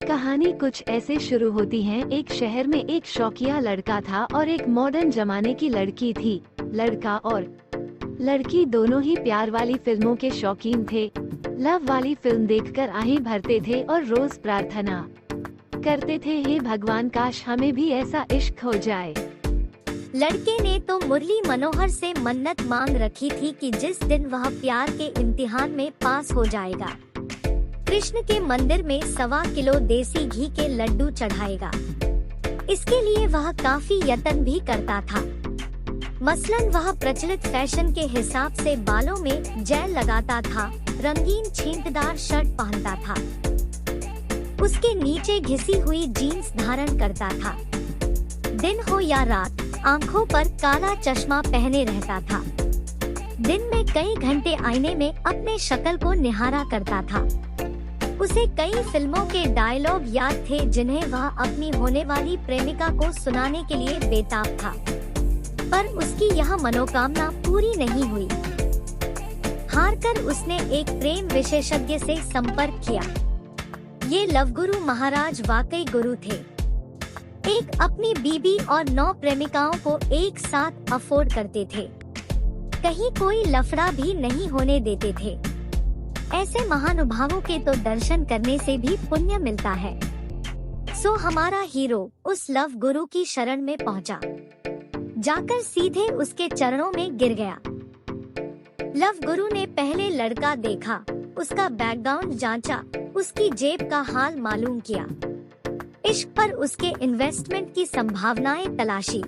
कहानी कुछ ऐसे शुरू होती है। एक शहर में एक शौकिया लड़का था और एक मॉडर्न जमाने की लड़की थी। लड़का और लड़की दोनों ही प्यार वाली फिल्मों के शौकीन थे। लव वाली फिल्म देखकर आहें भरते थे और रोज प्रार्थना करते थे, हे भगवान काश हमें भी ऐसा इश्क हो जाए। लड़के ने तो मुरली मनोहर से मन्नत मांग रखी थी कि जिस दिन वह प्यार के इम्तिहान में पास हो जाएगा, कृष्ण के मंदिर में 1.25 किलो देसी घी के लड्डू चढ़ाएगा। इसके लिए वह काफी यत्न भी करता था। मसलन वह प्रचलित फैशन के हिसाब से बालों में जेल लगाता था, रंगीन छींटदार शर्ट पहनता था, उसके नीचे घिसी हुई जीन्स धारण करता था। दिन हो या रात आंखों पर काला चश्मा पहने रहता था। दिन में कई घंटे आईने में अपने शक्ल को निहारा करता था। उसे कई फिल्मों के डायलॉग याद थे जिन्हें वह अपनी होने वाली प्रेमिका को सुनाने के लिए बेताब था, पर उसकी यह मनोकामना पूरी नहीं हुई। हारकर उसने एक प्रेम विशेषज्ञ से संपर्क किया। ये लव गुरु महाराज वाकई गुरु थे। एक अपनी बीबी और 9 प्रेमिकाओं को एक साथ अफोर्ड करते थे, कहीं कोई लफड़ा भी नहीं होने देते थे। ऐसे महानुभावों के तो दर्शन करने से भी पुण्य मिलता है। सो हमारा हीरो उस लव गुरु की शरण में पहुंचा, जाकर सीधे उसके चरणों में गिर गया। लव गुरु ने पहले लड़का देखा, उसका बैकग्राउंड जांचा, उसकी जेब का हाल मालूम किया, इश्क पर उसके इन्वेस्टमेंट की संभावनाएं तलाशी।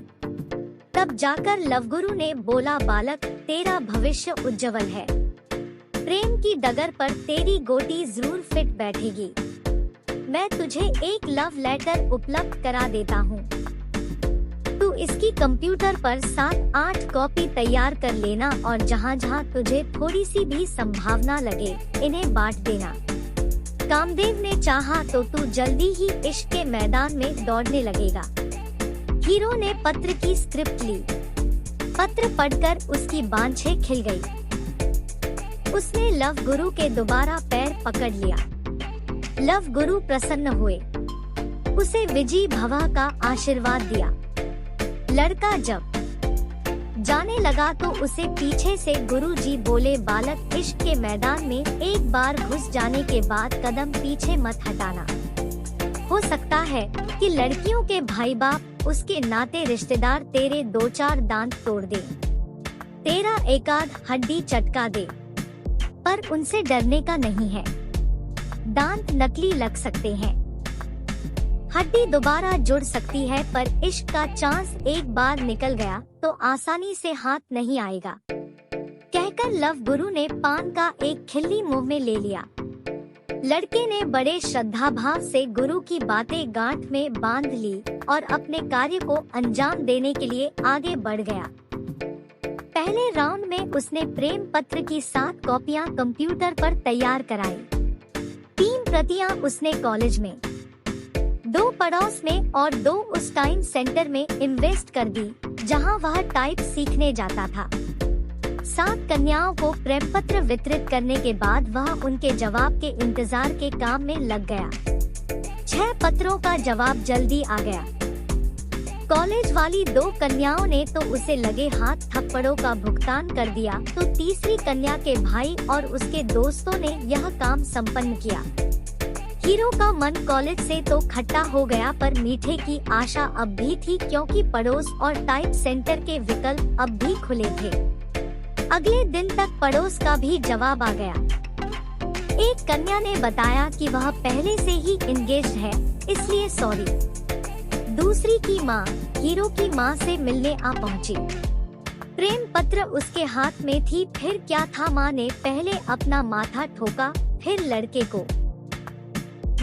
तब जाकर लव गुरु ने बोला, बालक तेरा भविष्य उज्जवल है, प्रेम की डगर पर तेरी गोटी जरूर फिट बैठेगी। मैं तुझे एक लव लेटर उपलब्ध करा देता हूँ। तू इसकी कंप्यूटर पर 7-8 कॉपी तैयार कर लेना और जहाँ जहाँ तुझे थोड़ी सी भी संभावना लगे इन्हें बांट देना। कामदेव ने चाहा तो तू जल्दी ही इश्क के मैदान में दौड़ने लगेगा। हीरो ने पत्र की स्क्रिप्ट ली। पत्र पढ़कर उसकी बांछें खिल गई। उसने लव गुरु के दोबारा पैर पकड़ लिया। लव गुरु प्रसन्न हुए, उसे विजयी भव का आशीर्वाद दिया। लड़का जब जाने लगा तो उसे पीछे से गुरुजी बोले, बालक इश्क के मैदान में एक बार घुस जाने के बाद कदम पीछे मत हटाना। हो सकता है कि लड़कियों के भाई बाप, उसके नाते रिश्तेदार तेरे 2-4 दांत तोड़ दे, तेरा एकाध हड्डी चटका दे, पर उनसे डरने का नहीं है। दांत नकली लग सकते हैं, हड्डी दोबारा जुड़ सकती है, पर इश्क का चांस एक बार निकल गया तो आसानी से हाथ नहीं आएगा। कहकर लव गुरु ने पान का एक खिल्ली मुंह में ले लिया। लड़के ने बड़े श्रद्धा भाव से गुरु की बातें गांठ में बांध ली और अपने कार्य को अंजाम देने के लिए आगे बढ़ गया। पहले राउंड में उसने प्रेम पत्र की 7 कॉपियां कंप्यूटर पर तैयार कराई। 3 प्रतियां उसने कॉलेज में, 2 पड़ोस में और 2 उस टाइम सेंटर में इन्वेस्ट कर दी जहां वह टाइप सीखने जाता था। 7 कन्याओं को प्रेम पत्र वितरित करने के बाद वह उनके जवाब के इंतजार के काम में लग गया। 6 पत्रों का जवाब जल्दी आ गया। कॉलेज वाली 2 कन्याओं ने तो उसे लगे हाथ थप्पड़ों का भुगतान कर दिया, तो तीसरी कन्या के भाई और उसके दोस्तों ने यह काम संपन्न किया। हीरो का मन कॉलेज से तो खट्टा हो गया, पर मीठे की आशा अब भी थी, क्योंकि पड़ोस और टाइप सेंटर के विकल्प अब भी खुले थे। अगले दिन तक पड़ोस का भी जवाब आ गया। एक कन्या ने बताया कि वह पहले से ही इंगेज्ड है, इसलिए सॉरी। दूसरी की माँ हीरो की माँ से मिलने आ पहुँची। प्रेम पत्र उसके हाथ में थी। फिर क्या था, माँ ने पहले अपना माथा ठोका, फिर लड़के को।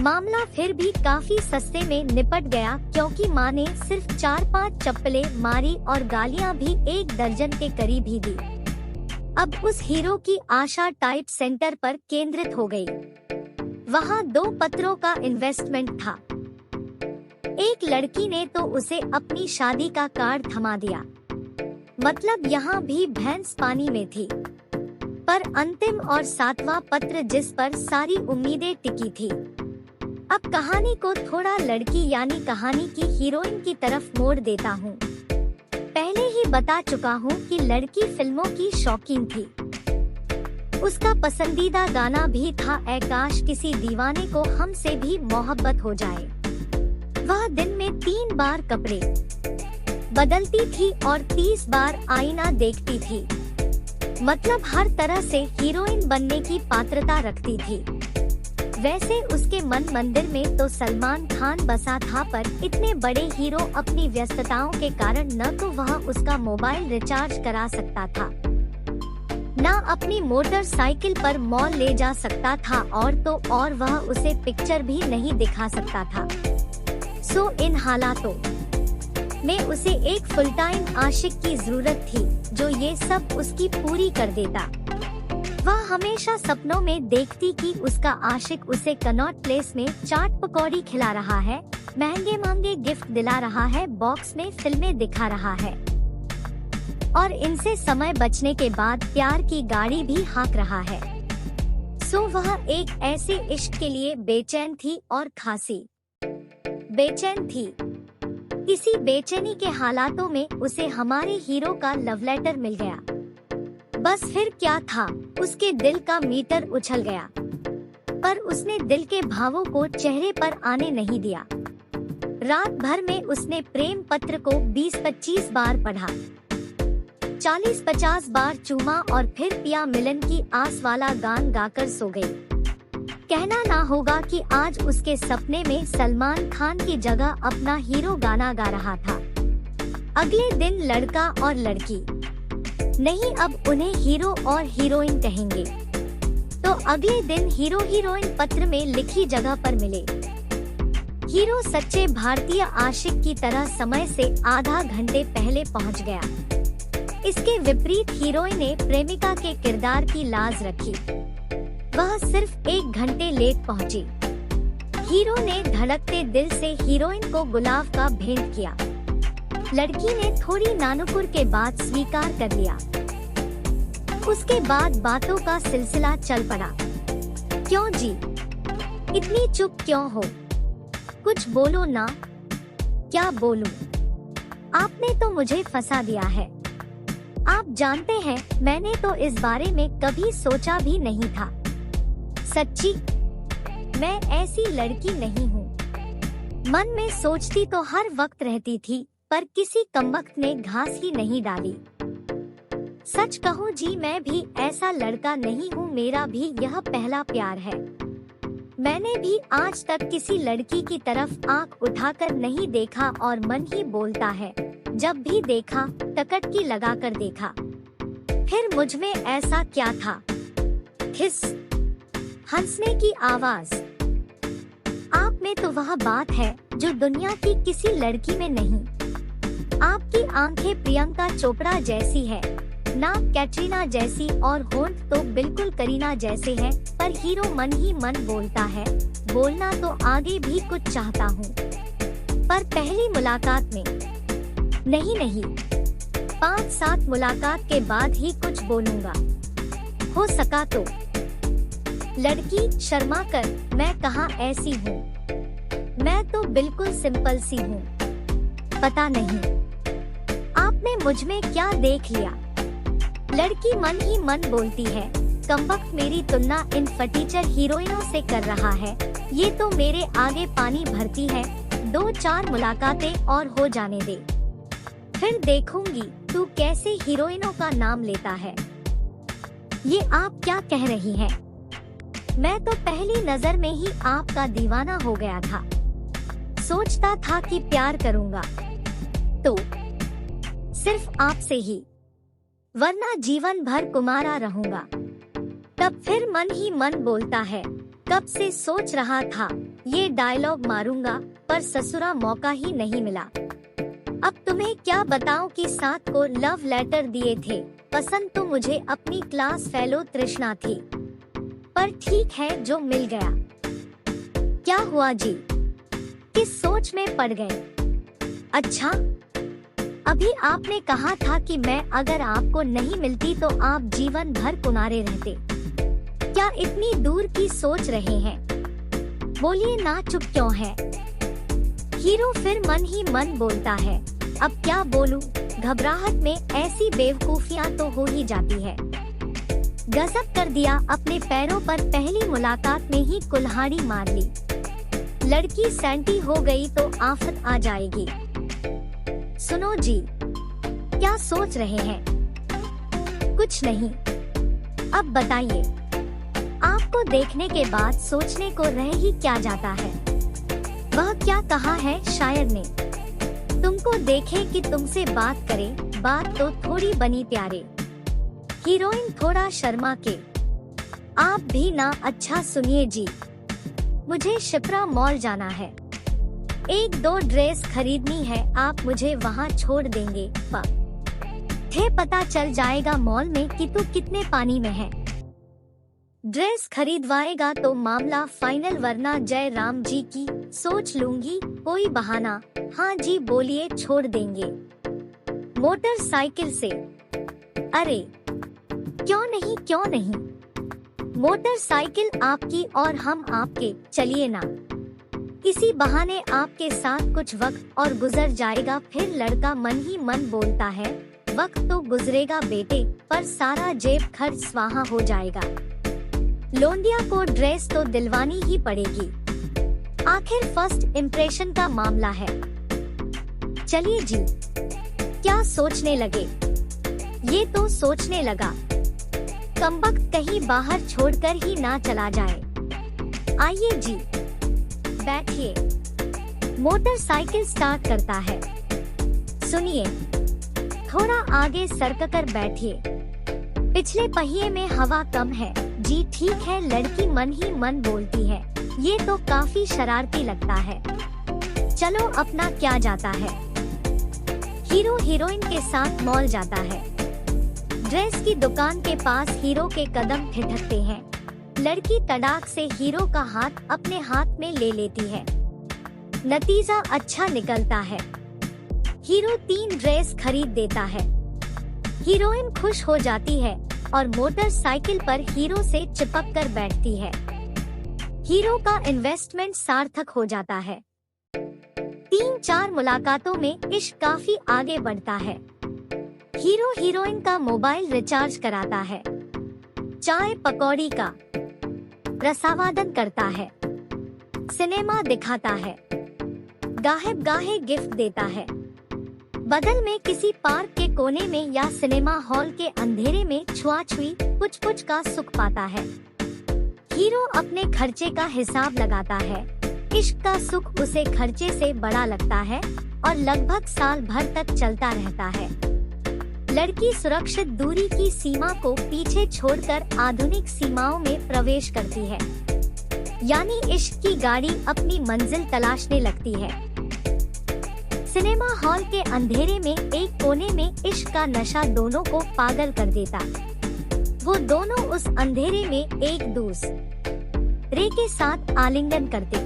मामला फिर भी काफी सस्ते में निपट गया, क्योंकि माँ ने सिर्फ 4-5 चप्पलें मारी और गालियाँ भी 1 दर्जन के करीब ही दी। अब उस हीरो की आशा टाइप सेंटर पर केंद्रित हो गई। वहाँ 2 पत्रों का इन्वेस्टमेंट था। एक लड़की ने तो उसे अपनी शादी का कार्ड थमा दिया। मतलब यहाँ भी भैंस पानी में थी। पर अंतिम और 7वां पत्र, जिस पर सारी उम्मीदें टिकी थी, अब कहानी को थोड़ा लड़की यानी कहानी की हीरोइन की तरफ मोड़ देता हूँ। पहले ही बता चुका हूँ कि लड़की फिल्मों की शौकीन थी। उसका पसंदीदा गाना भी था ऐ काश किसी दीवाने को हमसे भी मोहब्बत हो जाए। वह दिन में 3 बार कपड़े बदलती थी और 30 बार आईना देखती थी। मतलब हर तरह से हीरोइन बनने की पात्रता रखती थी। वैसे उसके मन मंदिर में तो सलमान खान बसा था, पर इतने बड़े हीरो अपनी व्यस्तताओं के कारण न तो वह उसका मोबाइल रिचार्ज करा सकता था, न अपनी मोटरसाइकिल पर मॉल ले जा सकता था, और वह उसे पिक्चर भी नहीं दिखा सकता था। सो इन हालातों में उसे एक फुल टाइम आशिक की जरूरत थी जो ये सब उसकी पूरी कर देता। वह हमेशा सपनों में देखती कि उसका आशिक उसे कनॉट प्लेस में चाट पकौड़ी खिला रहा है, महंगे महंगे गिफ्ट दिला रहा है, बॉक्स में फिल्में दिखा रहा है और इनसे समय बचने के बाद प्यार की गाड़ी भी हाँक रहा है। सो वह एक ऐसे इश्क के लिए बेचैन थी और खासी बेचैन थी। इसी बेचैनी के हालातों में उसे हमारे हीरो का लव लेटर मिल गया। बस फिर क्या था, उसके दिल का मीटर उछल गया, पर उसने दिल के भावों को चेहरे पर आने नहीं दिया। रात भर में उसने प्रेम पत्र को 20-25 बार पढ़ा, 40-50 बार चूमा और फिर पिया मिलन की आस वाला गान गाकर सो गई। कहना ना होगा कि आज उसके सपने में सलमान खान की जगह अपना हीरो गाना गा रहा था। अगले दिन लड़का और लड़की नहीं, अब उन्हें हीरो और हीरोइन कहेंगे, तो अगले दिन हीरो हीरोइन पत्र में लिखी जगह पर मिले। हीरो सच्चे भारतीय आशिक की तरह समय से आधा घंटे पहले पहुंच गया। इसके विपरीत हीरोइन ने प्रेमिका के किरदार की लाज रखी, वह सिर्फ 1 घंटे लेट पहुंची। हीरो ने धड़कते दिल से हीरोइन को गुलाब का भेंट किया। लड़की ने थोड़ी नानुकुर के बाद स्वीकार कर लिया। उसके बाद बातों का सिलसिला चल पड़ा। क्यों जी, इतनी चुप क्यों हो? कुछ बोलो ना। क्या बोलूं? आपने तो मुझे फंसा दिया है। आप जानते हैं, मैंने तो इस बारे में कभी सोचा भी नहीं था। सच्ची, मैं ऐसी लड़की नहीं हूँ। मन में सोचती तो हर वक्त रहती थी, पर किसी कमबख्त ने घास ही नहीं डाली। सच कहूँ जी, मैं भी ऐसा लड़का नहीं हूँ। मेरा भी यह पहला प्यार है। मैंने भी आज तक किसी लड़की की तरफ आंख उठाकर नहीं देखा और मन ही बोलता है, जब भी देखा टकटकी लगाकर देखा। फिर मुझ में ऐसा क्या था? हिस, हंसने की आवाज। आप में तो वह बात है जो दुनिया की किसी लड़की में नहीं। आपकी आंखें प्रियंका चोपड़ा जैसी है, नाक कैटरीना जैसी और होंठ तो बिल्कुल करीना जैसे हैं, पर हीरो मन ही मन बोलता है। बोलना तो आगे भी कुछ चाहता हूँ, पर पहली मुलाकात में नहीं, 5-7 मुलाकात के बाद ही कुछ बोलूँगा, हो सका तो। लड़की शर्मा कर, मैं कहाँ ऐसी हूँ, मैं तो बिल्कुल सिंपल सी हूँ। पता नहीं आपने मुझ में क्या देख लिया। लड़की मन ही मन बोलती है, कमबख्त मेरी तुलना इन फटीचर हीरोइनों से कर रहा है। ये तो मेरे आगे पानी भरती है। 2-4 मुलाकातें और हो जाने दे, फिर देखूंगी तू कैसे हीरोइनों का नाम लेता है। ये आप क्या कह रही हैं? मैं तो पहली नजर में ही आपका दीवाना हो गया था। सोचता था कि प्यार करूंगा तो सिर्फ आपसे ही, वरना जीवन भर कुमारा रहूंगा। तब फिर मन ही मन बोलता है, कब से सोच रहा था ये डायलॉग मारूंगा, पर ससुरा मौका ही नहीं मिला। अब तुम्हें क्या बताऊं कि 7 को लव लेटर दिए थे। पसंद तो मुझे अपनी क्लास फेलो तृष्णा थी, पर ठीक है जो मिल गया। क्या हुआ जी, किस सोच में पड़ गए? अच्छा, अभी आपने कहा था कि मैं अगर आपको नहीं मिलती तो आप जीवन भर कुंवारे रहते। क्या इतनी दूर की सोच रहे हैं? बोलिए ना, चुप क्यों है? हीरो फिर मन ही मन बोलता है, अब क्या बोलूं? घबराहट में ऐसी बेवकूफियां तो हो ही जाती है। गजब कर दिया, अपने पैरों पर पहली मुलाकात में ही कुल्हाड़ी मार ली। लड़की सैंटी हो गई तो आफत आ जाएगी। सुनो जी, क्या सोच रहे हैं? कुछ नहीं। अब बताइए, आपको देखने के बाद सोचने को रह ही क्या जाता है? वह क्या कहा है शायर ने, तुमको देखे कि तुमसे बात करे, बात तो थोड़ी बनी प्यारे। हीरोइन थोड़ा शर्मा के, आप भी ना। अच्छा सुनिए जी, मुझे शिप्रा मॉल जाना है, 1-2 ड्रेस खरीदनी है, आप मुझे वहाँ छोड़ देंगे? पता चल जाएगा मॉल में कि तू कितने पानी में है। ड्रेस खरीदवाएगा तो मामला फाइनल, वरना जय राम जी की सोच लूंगी कोई बहाना। हाँ जी बोलिए, छोड़ देंगे मोटरसाइकिल से? अरे क्यों नहीं, क्यों नहीं, मोटरसाइकिल आपकी और हम आपके, चलिए ना। इसी बहाने आपके साथ कुछ वक्त और गुजर जाएगा। फिर लड़का मन ही मन बोलता है, वक्त तो गुजरेगा बेटे, पर सारा जेब खर्च स्वाहा हो जाएगा। लोंडिया को ड्रेस तो दिलवानी ही पड़ेगी, आखिर फर्स्ट इम्प्रेशन का मामला है। चलिए जी, क्या सोचने लगे? ये तो सोचने लगा, कमबख्त कहीं बाहर छोड़कर ही ना चला जाए। आइए जी, बैठिए। मोटरसाइकिल स्टार्ट करता है। सुनिए, थोड़ा आगे सरककर बैठिए, पिछले पहिए में हवा कम है। जी ठीक है, लड़की मन ही मन बोलती है, ये तो काफी शरारती लगता है, चलो अपना क्या जाता है। हीरो हीरोइन के साथ मॉल जाता है। ड्रेस की दुकान के पास हीरो के कदम ठिठकते हैं। लड़की तड़ाक से हीरो का हाथ अपने हाथ में ले लेती है। नतीजा अच्छा निकलता है, हीरो 3 ड्रेस खरीद देता है। हीरोइन खुश हो जाती है और मोटरसाइकिल पर हीरो से चिपक कर बैठती है। हीरो का इन्वेस्टमेंट सार्थक हो जाता है। 3-4 मुलाकातों में इश्क काफी आगे बढ़ता है। हीरो हीरोइन का मोबाइल रिचार्ज कराता है, चाय पकौड़ी का रसावादन करता है, सिनेमा दिखाता है, गाहे गिफ्ट देता है। बगल में किसी पार्क के कोने में या सिनेमा हॉल के अंधेरे में छुआ-छुई पुछ-पुछ का सुख पाता है। हीरो अपने खर्चे का हिसाब लगाता है। इश्क का सुख उसे खर्चे से बड़ा लगता है और लगभग साल भर तक चलता रहता है। लड़की सुरक्षित दूरी की सीमा को पीछे छोड़कर आधुनिक सीमाओं में प्रवेश करती है, यानी इश्क की गाड़ी अपनी मंजिल तलाशने लगती है। सिनेमा हॉल के अंधेरे में एक कोने में इश्क का नशा दोनों को पागल कर देता। वो दोनों उस अंधेरे में एक दूसरे के साथ आलिंगन करते।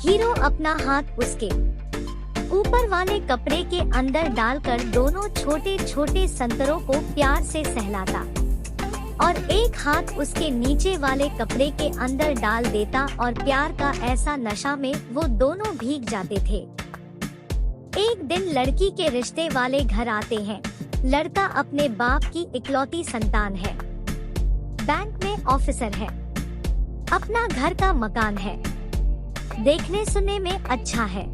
हीरो अपना हाथ उसके ऊपर वाले कपड़े के अंदर डालकर दोनों छोटे छोटे संतरों को प्यार से सहलाता और एक हाथ उसके नीचे वाले कपड़े के अंदर डाल देता और प्यार का ऐसा नशा में वो दोनों भीग जाते थे। एक दिन लड़की के रिश्ते वाले घर आते हैं। लड़का अपने बाप की इकलौती संतान है, बैंक में ऑफिसर है, अपना घर का मकान है, देखने सुनने में अच्छा है,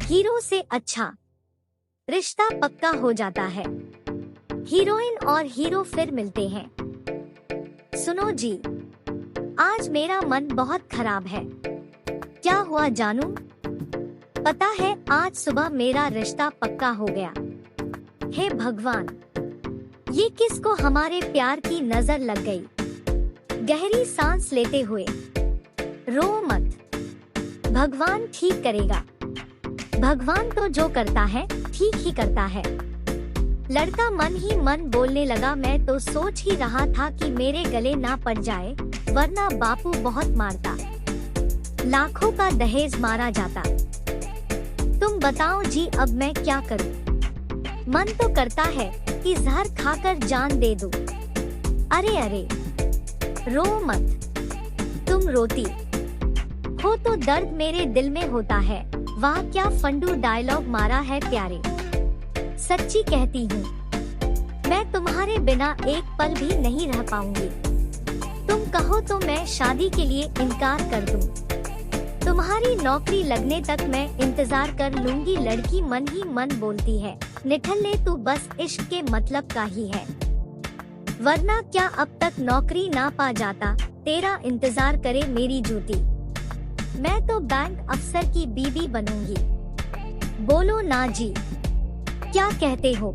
हीरो से अच्छा। रिश्ता पक्का हो जाता है। हीरोइन और हीरो फिर मिलते हैं। सुनो जी, आज मेरा मन बहुत खराब है। क्या हुआ जानू? पता है आज सुबह मेरा रिश्ता पक्का हो गया। हे भगवान, ये किसको हमारे प्यार की नजर लग गई। गहरी सांस लेते हुए, रो मत, भगवान ठीक करेगा। भगवान तो जो करता है ठीक ही करता है। लड़का मन ही मन बोलने लगा, मैं तो सोच ही रहा था कि मेरे गले ना पड़ जाए, वरना बापू बहुत मारता, लाखों का दहेज मारा जाता। तुम बताओ जी, अब मैं क्या करूं? मन तो करता है कि जहर खाकर जान दे दूं। अरे अरे, रो मत, तुम रोती हो तो दर्द मेरे दिल में होता है। वाह क्या फंडू डायलॉग मारा है प्यारे। सच्ची कहती हूँ मैं तुम्हारे बिना एक पल भी नहीं रह पाऊंगी। तुम कहो तो मैं शादी के लिए इनकार कर दूं। तुम्हारी नौकरी लगने तक मैं इंतजार कर लूंगी। लड़की मन ही मन बोलती है, निठल्ले तू बस इश्क के मतलब का ही है, वरना क्या अब तक नौकरी ना पा जाता। तेरा इंतजार करे मेरी जूती, मैं तो बैंक अफसर की बीवी बनूंगी। बोलो ना जी, क्या कहते हो?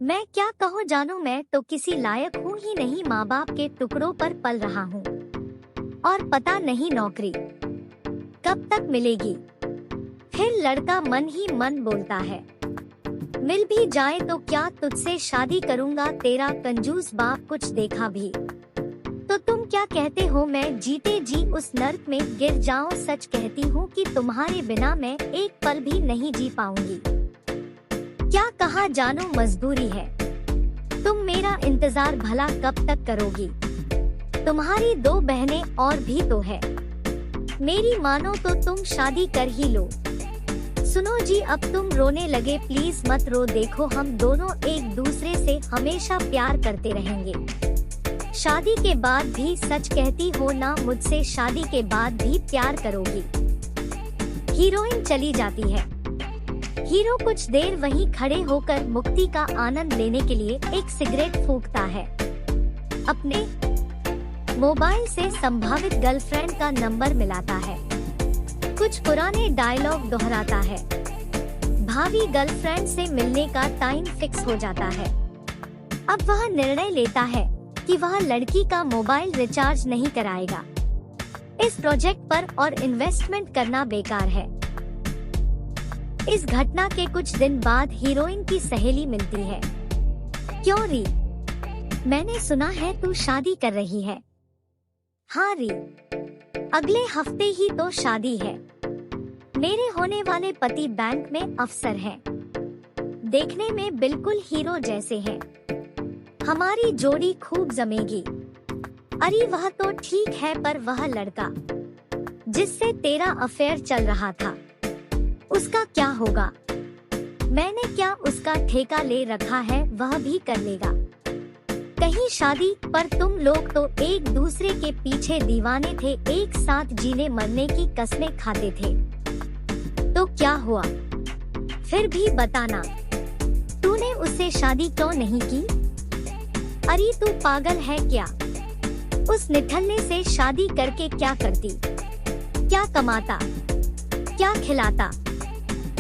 मैं क्या कहूँ जानू, मैं तो किसी लायक हूँ ही नहीं। माँ बाप के टुकड़ों पर पल रहा हूँ और पता नहीं नौकरी कब तक मिलेगी। फिर लड़का मन ही मन बोलता है, मिल भी जाए तो क्या तुझसे शादी करूंगा। तेरा कंजूस बाप कुछ देखा भी तो तुम क्या कहते हो मैं जीते जी उस नर्क में गिर जाऊं। सच कहती हूँ कि तुम्हारे बिना मैं एक पल भी नहीं जी पाऊंगी। क्या कहा जानो मजबूरी है, तुम मेरा इंतजार भला कब तक करोगी। तुम्हारी 2 बहनें और भी तो है, मेरी मानो तो तुम शादी कर ही लो। सुनो जी अब तुम रोने लगे, प्लीज मत रो। देखो हम दोनों एक दूसरे से हमेशा प्यार करते रहेंगे, शादी के बाद भी। सच कहती हो ना मुझसे शादी के बाद भी प्यार करोगी। हीरोइन चली जाती है। हीरो कुछ देर वहीं खड़े होकर मुक्ति का आनंद लेने के लिए एक सिगरेट फूंकता है। अपने मोबाइल से संभावित गर्लफ्रेंड का नंबर मिलाता है, कुछ पुराने डायलॉग दोहराता है। भावी गर्लफ्रेंड से मिलने का टाइम फिक्स हो जाता है। अब वह निर्णय लेता है कि वह लड़की का मोबाइल रिचार्ज नहीं कराएगा। इस प्रोजेक्ट पर और इन्वेस्टमेंट करना बेकार है। इस घटना के कुछ दिन बाद हीरोइन की सहेली मिलती है। क्यों री, मैंने सुना है तू शादी कर रही है। हाँ री, अगले हफ्ते ही तो शादी है। मेरे होने वाले पति बैंक में अफसर हैं। देखने में बिल्कुल हीरो जैसे हैं। हमारी जोड़ी खूब जमेगी। अरे वह तो ठीक है, पर वह लड़का जिससे तेरा अफेयर चल रहा था उसका क्या होगा। मैंने क्या उसका ठेका ले रखा है, वह भी कर लेगा कहीं शादी। पर तुम लोग तो एक दूसरे के पीछे दीवाने थे, एक साथ जीने मरने की कस्में खाते थे। तो क्या हुआ फिर भी बताना, तूने उससे शादी क्यों नहीं की। अरे तू पागल है क्या, उस निठल्ले से शादी करके क्या करती, क्या कमाता, क्या खिलाता,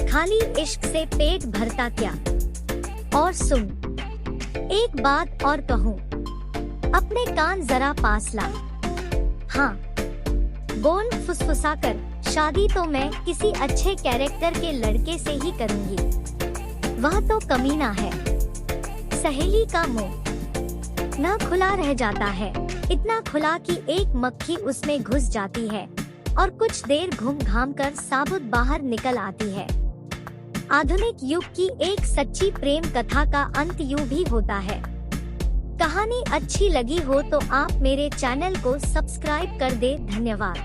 खाली इश्क से पेट भरता क्या। और सुन एक बात और कहूँ, अपने कान जरा पास ला। हाँ बोल फुसफुसा कर, शादी तो मैं किसी अच्छे कैरेक्टर के लड़के से ही करूँगी। वह तो कमीना है। सहेली का मुंह न खुला रह जाता है, इतना खुला कि एक मक्खी उसमें घुस जाती है और कुछ देर घूम घाम कर साबुत बाहर निकल आती है। आधुनिक युग की एक सच्ची प्रेम कथा का अंत यूं भी होता है। कहानी अच्छी लगी हो तो आप मेरे चैनल को सब्सक्राइब कर दे। धन्यवाद।